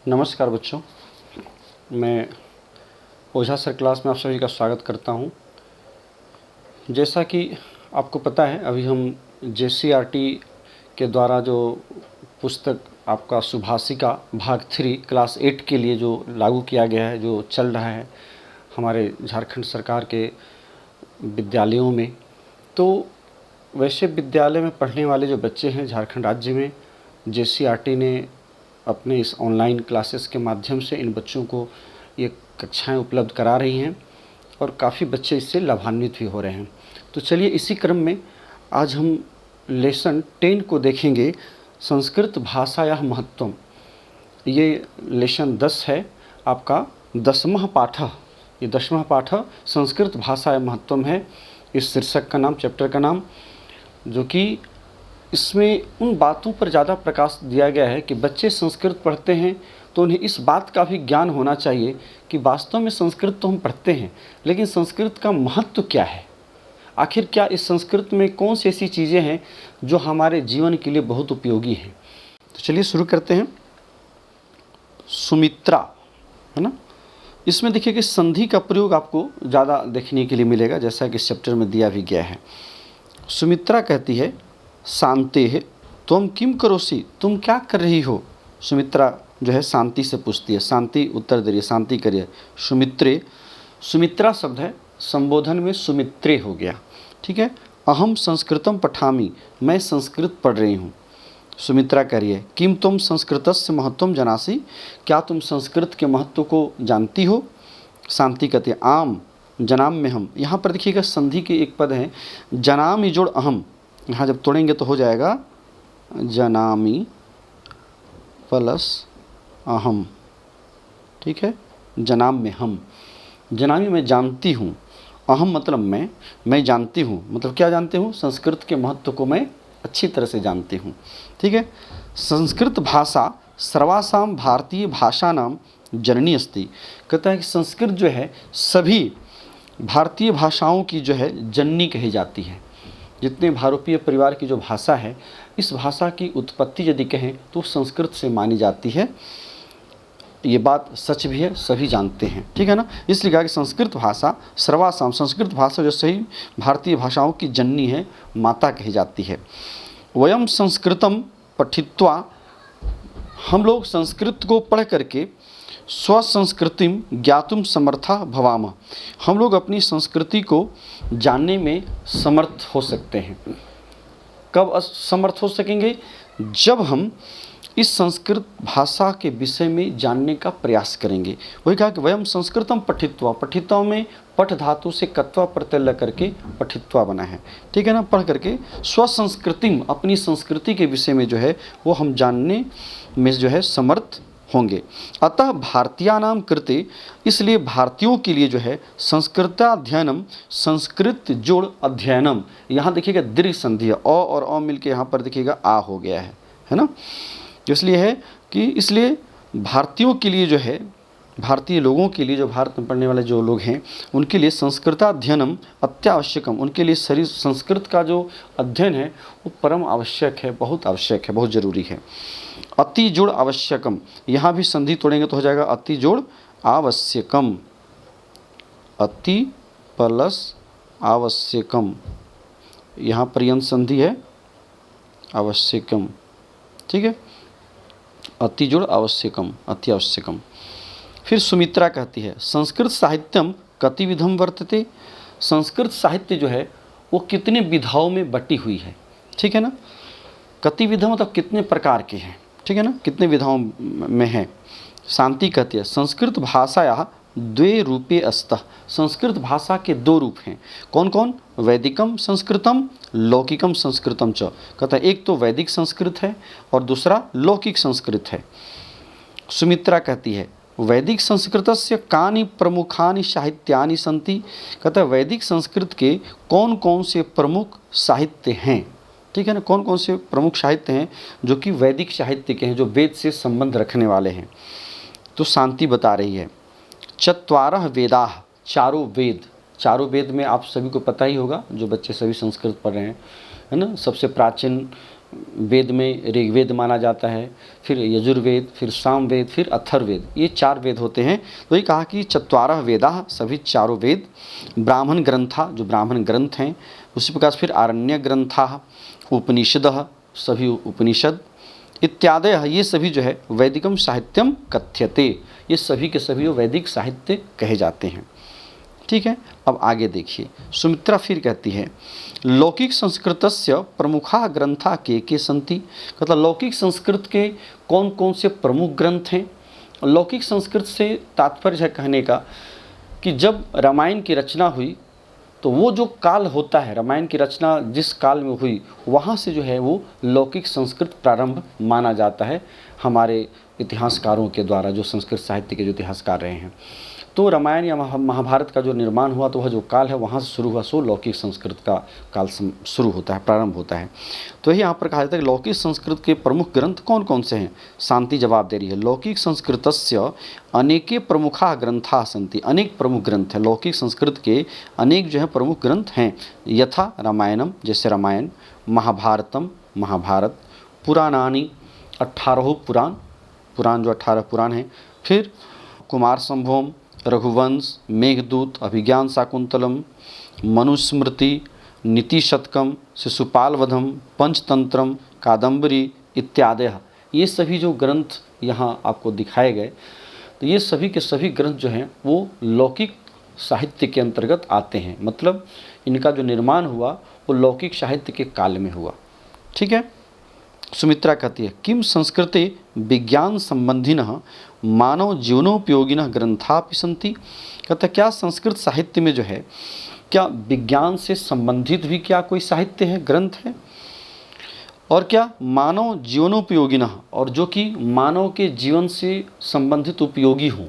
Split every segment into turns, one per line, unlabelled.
नमस्कार बच्चों, मैं ओझा सर क्लास में आप सभी का स्वागत करता हूं। जैसा कि आपको पता है, अभी हम JCRT के द्वारा जो पुस्तक आपका सुभाषिका भाग 3 क्लास 8 के लिए जो लागू किया गया है, जो चल रहा है हमारे झारखंड सरकार के विद्यालयों में, तो वैसे विद्यालय में पढ़ने वाले जो बच्चे हैं झारखंड राज्य में, JCRT ने अपने इस ऑनलाइन क्लासेस के माध्यम से इन बच्चों को ये कक्षाएं उपलब्ध करा रही हैं और काफ़ी बच्चे इससे लाभान्वित भी हो रहे हैं। तो चलिए इसी क्रम में आज हम लेसन 10 को देखेंगे, संस्कृत भाषायाः महत्वम। ये लेसन 10 है आपका, 10वां पाठ। ये 10वां पाठ संस्कृत भाषायाः महत्वम है, इस शीर्षक का नाम, चैप्टर का नाम, जो कि इसमें उन बातों पर ज़्यादा प्रकाश दिया गया है कि बच्चे संस्कृत पढ़ते हैं तो उन्हें इस बात का भी ज्ञान होना चाहिए कि वास्तव में संस्कृत तो हम पढ़ते हैं, लेकिन संस्कृत का महत्व क्या है। आखिर क्या इस संस्कृत में कौन सी ऐसी चीज़ें हैं जो हमारे जीवन के लिए बहुत उपयोगी हैं। तो चलिए शुरू करते हैं। सुमित्रा है ना, इसमें देखिए कि संधि का प्रयोग आपको ज़्यादा देखने के लिए मिलेगा, जैसा कि इस चैप्टर में दिया भी गया है। सुमित्रा कहती है, शांति है तुम किम करोसी, तुम क्या कर रही हो। सुमित्रा जो है शांति से पूछती है, शांति उत्तर दे रही है, शांति करिए। सुमित्रे, सुमित्रा शब्द है, संबोधन में सुमित्रे हो गया, ठीक है। अहम संस्कृतम पठामी, मैं संस्कृत पढ़ रही हूँ। सुमित्रा करिए, किम तुम संस्कृतस्य महत्वम जनासी, क्या तुम संस्कृत के महत्व को जानती हो। शांति कहती है, आम जनाम में हम। यहाँ पर देखिएगा संधि के एक पद है, जनामी जोड़ अहम, यहाँ जब तोड़ेंगे तो हो जाएगा जनामी प्लस अहम, ठीक है। जनाम में हम, जनामी मैं जानती हूँ, अहम मतलब मैं जानती हूँ, मतलब क्या जानती हूँ, संस्कृत के महत्व को मैं अच्छी तरह से जानती हूँ, ठीक है। संस्कृत भाषा सर्वासाम भारतीय भाषा नाम जननी अस्ति, कहता है कि संस्कृत जो है सभी भारतीय भाषाओं की जो है जननी कही जाती है। जितने भारतीय परिवार की जो भाषा है, इस भाषा की उत्पत्ति यदि कहें तो संस्कृत से मानी जाती है। ये बात सच भी है, सभी जानते हैं, ठीक है ना। इसलिए कहा कि संस्कृत भाषा सर्वासाम, संस्कृत भाषा जो सही भारतीय भाषाओं की जननी है, माता कही जाती है। वयम संस्कृतम पठित्वा, हम लोग संस्कृत को पढ़ करके स्वसंस्कृतिम ज्ञातुम समर्था भवामः, हम लोग अपनी संस्कृति को जानने में समर्थ हो सकते हैं। कब समर्थ हो सकेंगे, जब हम इस संस्कृत भाषा के विषय में जानने का प्रयास करेंगे। वही कहा कि वयम संस्कृतम पठित्वा, पठित्वा में पठ धातु से कत्वा प्रत्यय लग करके पठित्वा बना है, ठीक है ना। पढ़ करके स्वसंस्कृतिम, अपनी संस्कृति के विषय में जो है वो हम जानने में जो है समर्थ होंगे। अतः भारतीयानाम कृते, इसलिए भारतीयों के लिए जो है संस्कृताध्ययनम, संस्कृत जोड़ अध्ययनम, यहाँ देखिएगा दीर्घ संधि है, अ और अ मिलके यहाँ पर देखिएगा आ हो गया है ना। इसलिए है कि इसलिए भारतीयों के लिए जो है, भारतीय लोगों के लिए, जो भारत में पढ़ने वाले जो लोग हैं, उनके लिए संस्कृताध्ययनम अत्यावश्यकम, उनके लिए शरीर संस्कृत का जो अध्ययन है वो परम आवश्यक है, बहुत आवश्यक है, बहुत ज़रूरी है। अति जोड़ आवश्यकम, यहाँ भी संधि तोड़ेंगे तो हो जाएगा अति जोड़ आवश्यकम, अति प्लस आवश्यकम, यहाँ पर यंत संधि है आवश्यकम, ठीक है। अति जोड़ आवश्यकम, अति आवश्यकम। फिर सुमित्रा कहती है, संस्कृत साहित्यम कतिविधम वर्तते, संस्कृत साहित्य जो है वो कितने विधाओं में बटी हुई है, ठीक है ना। कतिविधम मतलब कितने प्रकार के हैं, ठीक है ना, कितने विधाओं में है। शांति कहती है, संस्कृत भाषाया द्वे रूपे अस्तः, संस्कृत भाषा के दो रूप हैं। कौन कौन, वैदिकम संस्कृतम लौकिकम संस्कृतम च, कहता है एक तो वैदिक संस्कृत है और दूसरा लौकिक संस्कृत है। सुमित्रा कहती है, वैदिक संस्कृतस्य कानि प्रमुखानि साहित्यानि सन्ति, कहता है वैदिक संस्कृत के कौन कौन से प्रमुख साहित्य हैं, ठीक है ना, कौन कौन से प्रमुख साहित्य हैं जो कि वैदिक साहित्य के हैं, जो वेद से संबंध रखने वाले हैं। तो शांति बता रही है, चत्वारः वेदाः, चारों वेद, चारों वेद में आप सभी को पता ही होगा, जो बच्चे सभी संस्कृत पढ़ रहे हैं, है ना। सबसे प्राचीन वेद में ऋग्वेद माना जाता है, फिर यजुर्वेद, फिर सामवेद, फिर अथर्ववेद, ये 4 वेद होते हैं। तो ये कहा कि चत्वारः वेदाः, सभी चारों वेद, ब्राह्मण ग्रंथा, जो ब्राह्मण ग्रंथ हैं, उसी प्रकार फिर आरण्य ग्रंथाः, उपनिषदः, सभी उपनिषद, इत्यादय, ये सभी जो है वैदिकम साहित्यम कथ्यते, ये सभी के सभी वैदिक साहित्य कहे जाते हैं। ठीक है, अब आगे देखिए, सुमित्रा फिर कहती है लौकिक संस्कृतस्य प्रमुखा ग्रंथा के सन्ति, मतलब लौकिक संस्कृत के कौन कौन से प्रमुख ग्रंथ हैं। लौकिक संस्कृत से तात्पर्य है कहने का कि जब रामायण की रचना हुई तो वो जो काल होता है, रामायण की रचना जिस काल में हुई, वहाँ से जो है वो लौकिक संस्कृत प्रारंभ माना जाता है हमारे इतिहासकारों के द्वारा, जो संस्कृत साहित्य के जो इतिहासकार रहे हैं। तो रामायण या महाभारत का जो निर्माण हुआ तो वह जो काल है वहाँ से शुरू हुआ, सो लौकिक संस्कृत का काल शुरू होता है, प्रारंभ होता है। तो यहाँ पर कहा जाता है कि लौकिक संस्कृत के प्रमुख ग्रंथ कौन कौन से हैं। शांति जवाब दे रही है लौकिक संस्कृतस्य अनेके प्रमुखा ग्रंथा सन्ति, अनेक प्रमुख ग्रंथ हैं, लौकिक संस्कृत के अनेक जो है प्रमुख ग्रंथ हैं। यथा रामायणम, जैसे रामायण, महाभारतम, महाभारत, पुराणानि, 18 पुराण, पुराण जो 18 पुराण हैं, फिर कुमार संभवम, रघुवंश, मेघदूत, अभिज्ञान शाकुंतलम, मनुस्मृति, नीति शतकम, शिशुपाल वधम, पंचतंत्रम, कादम्बरी इत्यादि, ये सभी जो ग्रंथ यहाँ आपको दिखाए गए, तो ये सभी के सभी ग्रंथ जो हैं वो लौकिक साहित्य के अंतर्गत आते हैं। मतलब इनका जो निर्माण हुआ वो लौकिक साहित्य के काल में हुआ। ठीक है, सुमित्रा कहती है किम संस्कृते विज्ञान संबंधिनः मानव जीवनोपयोगिनः ग्रंथापि सन्ति, कहता क्या संस्कृत साहित्य में जो है क्या विज्ञान से संबंधित भी क्या कोई साहित्य है, ग्रंथ है, और क्या मानव जीवनोपयोगिनः, और जो कि मानव के जीवन से संबंधित उपयोगी हों,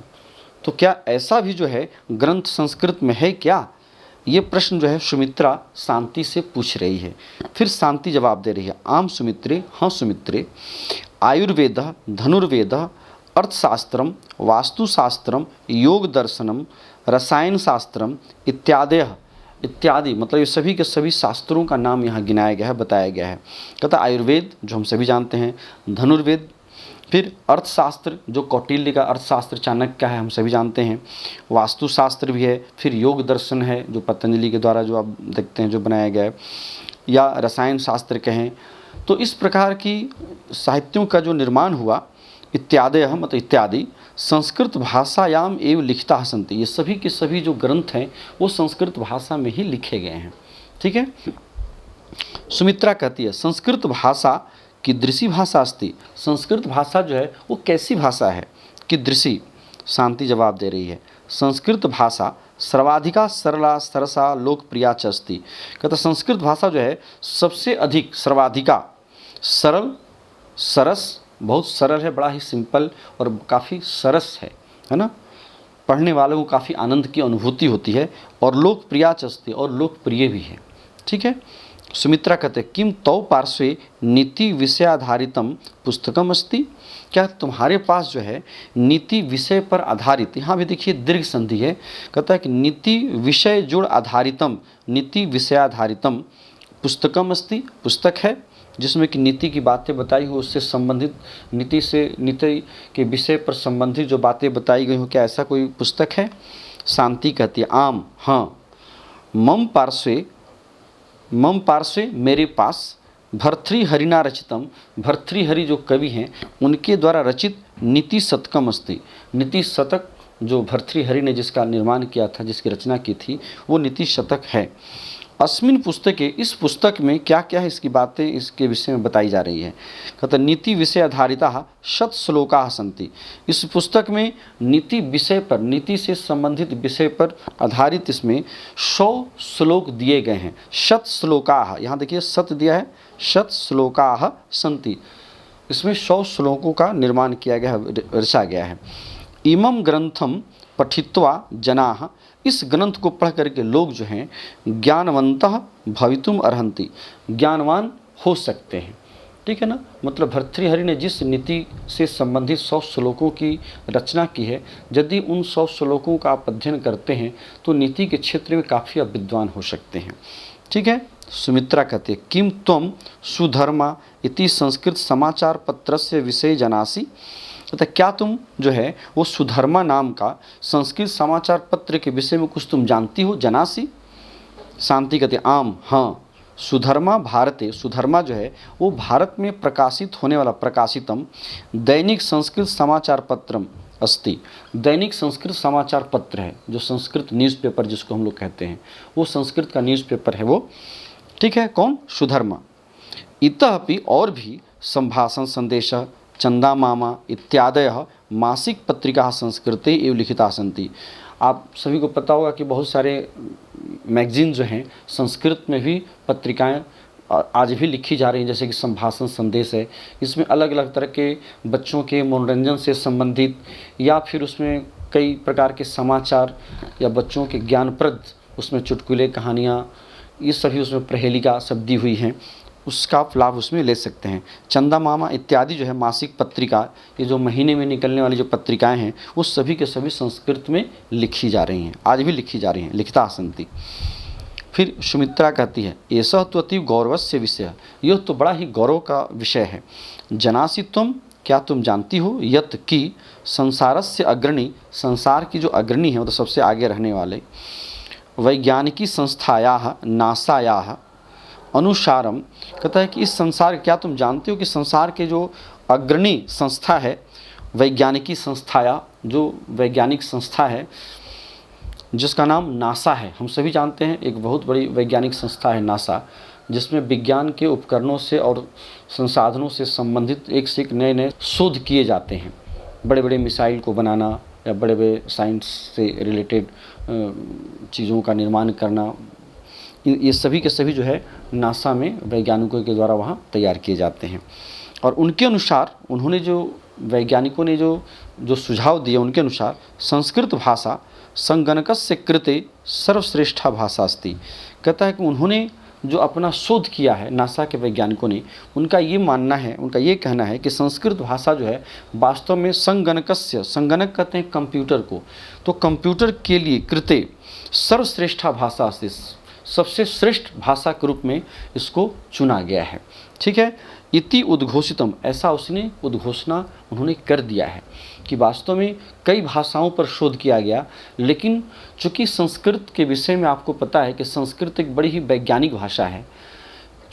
तो क्या ऐसा भी जो है ग्रंथ संस्कृत में है क्या। ये प्रश्न जो है सुमित्रा शांति से पूछ रही है। फिर शांति जवाब दे रही है आम सुमित्रे, हाँ सुमित्रे, आयुर्वेद, धनुर्वेद, अर्थशास्त्रम, वास्तुशास्त्रम, योग दर्शनम, रसायन शास्त्रम इत्यादि, इत्यादि, मतलब ये सभी के सभी शास्त्रों का नाम यहाँ गिनाया गया है, बताया गया है। कहता आयुर्वेद जो हम सभी जानते हैं, धनुर्वेद, फिर अर्थशास्त्र जो कौटिल्य का अर्थशास्त्र चाणक्य का है हम सभी जानते हैं, वास्तुशास्त्र भी है, फिर योग दर्शन है जो पतंजलि के द्वारा जो आप देखते हैं जो बनाया गया है, या रसायन शास्त्र कहें। तो इस प्रकार की साहित्यों का जो निर्माण हुआ, इत्यादि, मतलब इत्यादि, संस्कृत भाषायाम एवं लिखिता सन्ति, ये सभी के सभी जो ग्रंथ हैं वो संस्कृत भाषा में ही लिखे गए हैं। ठीक है, सुमित्रा कहती है संस्कृत भाषा कीदृशी भाषा अस्ति, संस्कृत भाषा जो है वो कैसी भाषा है, कीदृशी। शांति जवाब दे रही है संस्कृत भाषा सर्वाधिका सरला सरसा लोकप्रिया च अस्ति, कहता संस्कृत भाषा जो है सबसे अधिक, सर्वाधिका सरल, सरस, बहुत सरल है, बड़ा ही सिंपल और काफ़ी सरस है ना, पढ़ने वालों को काफ़ी आनंद की अनुभूति होती है, और लोकप्रिया च अस्ति, और लोकप्रिय भी है। ठीक है, सुमित्रा कहते किम तौ पार्श्वे नीति विषय आधारितम पुस्तकम अस्ति, क्या तुम्हारे पास जो है नीति विषय पर आधारित, यहाँ भी देखिए दीर्घ संधि है, कहता है कि नीति विषय जुड़ आधारितम, नीति विषय आधारितम पुस्तकम अस्ति, पुस्तक है जिसमें कि नीति की बातें बताई हो, उससे संबंधित नीति के विषय पर संबंधित जो बातें बताई गई हो, क्या ऐसा कोई पुस्तक है। शांति कहती है आम, हाँ, मम पार्श्वे मेरे पास भर्तृहरिना रचितम, भर्तृहरि जो कवि हैं उनके द्वारा रचित नीति शतकम अस्ति, नीति शतक जो भर्तृहरि ने जिसका निर्माण किया था, जिसकी रचना की थी, वो नीति शतक है। अस्मिन पुस्तके, इस पुस्तक में क्या क्या है इसकी बातें इसके विषय में बताई जा रही है। कहता नीति विषय आधारिता शत श्लोका सन्ति, इस पुस्तक में नीति विषय पर, नीति से संबंधित विषय पर आधारित इसमें 100 श्लोक दिए गए हैं। शत श्लोका, यहाँ देखिए शत दिया है, शत श्लोका सन्ति, इसमें 100 श्लोकों का निर्माण किया गया है, रचा गया है। इमं ग्रंथम पठित्वा जनाः, इस ग्रंथ को पढ़ करके लोग जो हैं ज्ञानवन्तः भवितुम अर्हन्ति, ज्ञानवान हो सकते हैं। ठीक है ना, मतलब भर्तृहरि ने जिस नीति से संबंधित 100 श्लोकों की रचना की है, यदि उन 100 श्लोकों का आप अध्ययन करते हैं तो नीति के क्षेत्र में काफ़ी आप विद्वान हो सकते हैं। ठीक है, सुमित्रा कहती है किम त्वम सुधर्मा इति संस्कृत समाचार पत्रस्य विषय जानासि, अतः क्या तुम जो है वो सुधर्मा नाम का संस्कृत समाचार पत्र के विषय में कुछ तुम जानती हो, जनासी। शांति कहते आम, हाँ। सुधर्मा भारते, सुधर्मा जो है वो भारत में प्रकाशित होने वाला प्रकाशितम दैनिक संस्कृत समाचार पत्रम अस्ति, दैनिक संस्कृत समाचार पत्र है, जो संस्कृत न्यूज़पेपर जिसको हम लोग कहते हैं, वो संस्कृत का न्यूज़पेपर है वो, ठीक है। कौन? सुधर्मा। इतः अपि और भी संभाषण संदेश चंदा मामा इत्यादय मासिक पत्रिका संस्कृते एवं लिखिता सन्ति। आप सभी को पता होगा कि बहुत सारे मैगजीन जो हैं संस्कृत में भी पत्रिकाएं आज भी लिखी जा रही हैं, जैसे कि संभाषण संदेश है। इसमें अलग अलग तरह के बच्चों के मनोरंजन से संबंधित या फिर उसमें कई प्रकार के समाचार या बच्चों के ज्ञानप्रद उसमें चुटकुले कहानियाँ ये सभी उसमें प्रहेलिका सब दी हुई हैं, उसका आप लाभ उसमें ले सकते हैं। चंदा मामा इत्यादि जो है मासिक पत्रिका, ये जो महीने में निकलने वाली जो पत्रिकाएं हैं वो सभी के सभी संस्कृत में लिखी जा रही हैं, आज भी लिखी जा रही हैं, लिखता सन्ति। फिर सुमित्रा कहती है ऐसा तो अति गौरवस्य विषय, यह तो बड़ा ही गौरव का विषय है। जनासी तुम, क्या तुम जानती हो, यत कि संसारस्य अग्रणी, संसार की जो अग्रणी है मतलब सबसे आगे रहने वाले वैज्ञानिकी संस्थाया नासाया अनुसारम, कहता है कि इस संसार, क्या तुम जानते हो कि संसार के जो अग्रणी संस्था है वैज्ञानिकी संस्थाया, जो वैज्ञानिक संस्था है जिसका नाम नासा है, हम सभी जानते हैं एक बहुत बड़ी वैज्ञानिक संस्था है नासा, जिसमें विज्ञान के उपकरणों से और संसाधनों से संबंधित एक से एक नए नए शोध किए जाते हैं। बड़े बड़े मिसाइल को बनाना या बड़े बड़े साइंस से रिलेटेड चीज़ों का निर्माण करना, ये सभी के सभी जो है नासा में वैज्ञानिकों के द्वारा वहाँ तैयार किए जाते हैं। और उनके अनुसार उन्होंने जो वैज्ञानिकों ने जो सुझाव दिए उनके अनुसार संस्कृत भाषा संगणकस्य कृते सर्वश्रेष्ठा भाषा अस्ति। कहता है कि उन्होंने जो अपना शोध किया है नासा के वैज्ञानिकों ने, उनका ये मानना है, उनका ये कहना है कि संस्कृत भाषा जो है वास्तव में संगणकस्य, संगणक कहते हैं कंप्यूटर को, तो कंप्यूटर के लिए कृते सर्वश्रेष्ठा भाषा अस्ति, सबसे श्रेष्ठ भाषा के रूप में इसको चुना गया है। ठीक है, इति उद्घोषितम, ऐसा उसने उद्घोषणा उन्होंने कर दिया है कि वास्तव में कई भाषाओं पर शोध किया गया, लेकिन चूँकि संस्कृत के विषय में आपको पता है कि संस्कृत एक बड़ी ही वैज्ञानिक भाषा है,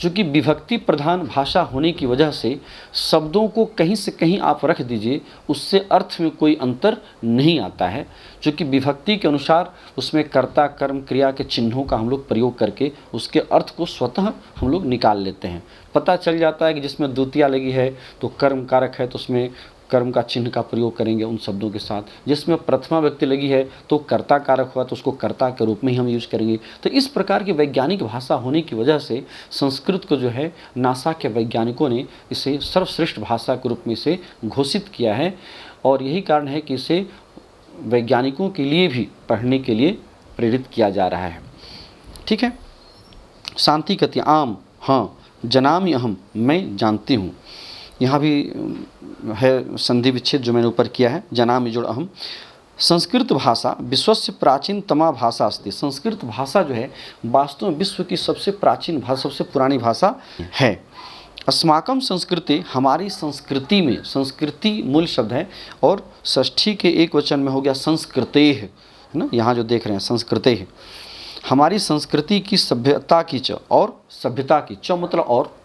चूँकि विभक्ति प्रधान भाषा होने की वजह से शब्दों को कहीं से कहीं आप रख दीजिए उससे अर्थ में कोई अंतर नहीं आता है, चूँकि विभक्ति के अनुसार उसमें कर्ता कर्म क्रिया के चिन्हों का हम लोग प्रयोग करके उसके अर्थ को स्वतः हम लोग निकाल लेते हैं। पता चल जाता है कि जिसमें द्वितीया लगी है तो कर्म कारक है तो उसमें कर्म का चिन्ह का प्रयोग करेंगे उन शब्दों के साथ, जिसमें प्रथमा व्यक्ति लगी है तो कर्ता कारक हुआ तो उसको कर्ता के रूप में ही हम यूज करेंगे। तो इस प्रकार की वैज्ञानिक भाषा होने की वजह से संस्कृत को जो है नासा के वैज्ञानिकों ने इसे सर्वश्रेष्ठ भाषा के रूप में इसे घोषित किया है, और यही कारण है कि इसे वैज्ञानिकों के लिए भी पढ़ने के लिए प्रेरित किया जा रहा है। ठीक है, शांति कहती आम, हाँ, जनामि अहम, मैं जानती हूँ। यहाँ भी है संधि विच्छेद जो मैंने ऊपर किया है, जनामि जोड़ अहम। संस्कृत भाषा विश्वस्य प्राचीनतमा भाषा अस्ति, संस्कृत भाषा जो है वास्तव में विश्व की सबसे प्राचीन भाषा, सबसे पुरानी भाषा है। अस्माकम संस्कृति, हमारी संस्कृति में, संस्कृति मूल शब्द है और षष्ठी के एक वचन में हो गया संस्कृतेः, है ना, यहाँ जो देख रहे हैं संस्कृतेः, हमारी संस्कृति की सभ्यता की च, और सभ्यता की च मतलब और,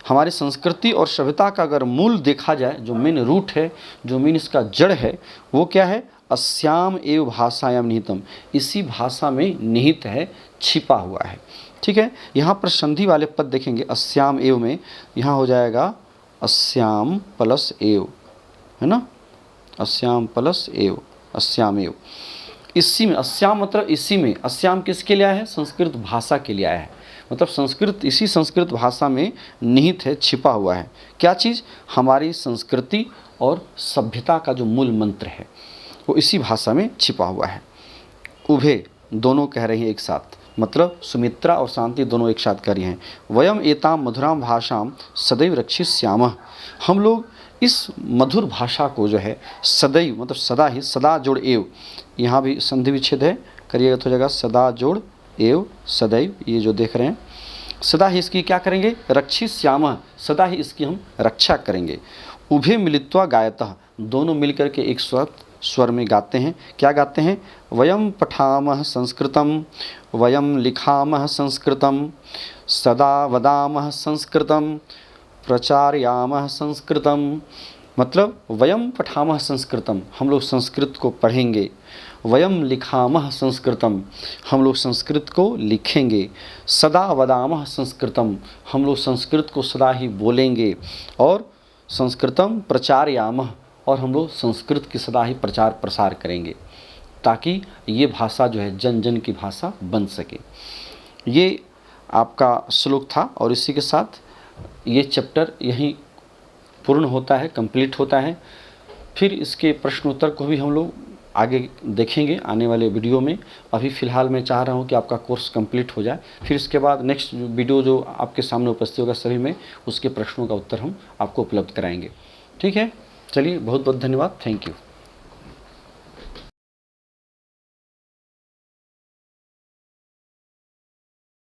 हमारी संस्कृति और सभ्यता का अगर मूल देखा जाए, जो मेन रूट है, जो मेन इसका जड़ है, वो क्या है, अस्याम एव भाषायाम निहितम, इसी भाषा में निहित है, छिपा हुआ है। ठीक है, यहाँ पर संधि वाले पद देखेंगे अस्याम एव में, यहाँ हो जाएगा अस्याम प्लस एव, है ना, अस्याम प्लस एव, अस्याम एव, इसी में, अस्याम मतलब इसी में, अस्याम किसके लिए आया है, संस्कृत भाषा के लिए आया है, मतलब संस्कृत, इसी संस्कृत भाषा में निहित है, छिपा हुआ है। क्या चीज़, हमारी संस्कृति और सभ्यता का जो मूल मंत्र है वो इसी भाषा में छिपा हुआ है। उभे, दोनों कह रही हैं एक साथ, मतलब सुमित्रा और शांति दोनों एक साथ कह रही हैं, वयम एताम मधुराम भाषाम सदैव रक्षिष्यामः, हम लोग इस मधुर भाषा को जो है सदैव मतलब सदा ही, सदा जोड़ एव, यहाँ भी संधि विच्छेद है, करिएगा तो हो जाएगा सदा जोड़ एव सदैव, ये जो देख रहे हैं सदा ही इसकी क्या करेंगे, रक्षिष्यामः, सदा ही इसकी हम रक्षा करेंगे। उभे मिलित्वा गायतः, दोनों मिलकर के एक स्वर में गाते हैं। क्या गाते हैं, वयम पठामः संस्कृतम, वयम लिखामः संस्कृतम, सदा वदामः संस्कृतम, प्रचारयामः संस्कृतम। मतलब वयम पठामः संस्कृतम, हम लोग संस्कृत को पढ़ेंगे। वयम लिखामः संस्कृतम, हम लोग संस्कृत को लिखेंगे। सदा वदामः संस्कृतम, हम लोग संस्कृत को सदा ही बोलेंगे। और संस्कृतम प्रचारयामः, और हम लोग संस्कृत की सदा ही प्रचार प्रसार करेंगे, ताकि ये भाषा जो है जन जन की भाषा बन सके। ये आपका श्लोक था और इसी के साथ ये चैप्टर यहीं पूर्ण होता है, कंप्लीट होता है। फिर इसके प्रश्नोत्तर को भी हम लोग आगे देखेंगे आने वाले वीडियो में। अभी फ़िलहाल मैं चाह रहा हूँ कि आपका कोर्स कंप्लीट हो जाए, फिर इसके बाद नेक्स्ट वीडियो जो आपके सामने उपस्थित होगा सभी में, उसके प्रश्नों का उत्तर हम आपको उपलब्ध कराएंगे। ठीक है, चलिए, बहुत बहुत धन्यवाद, थैंक यू।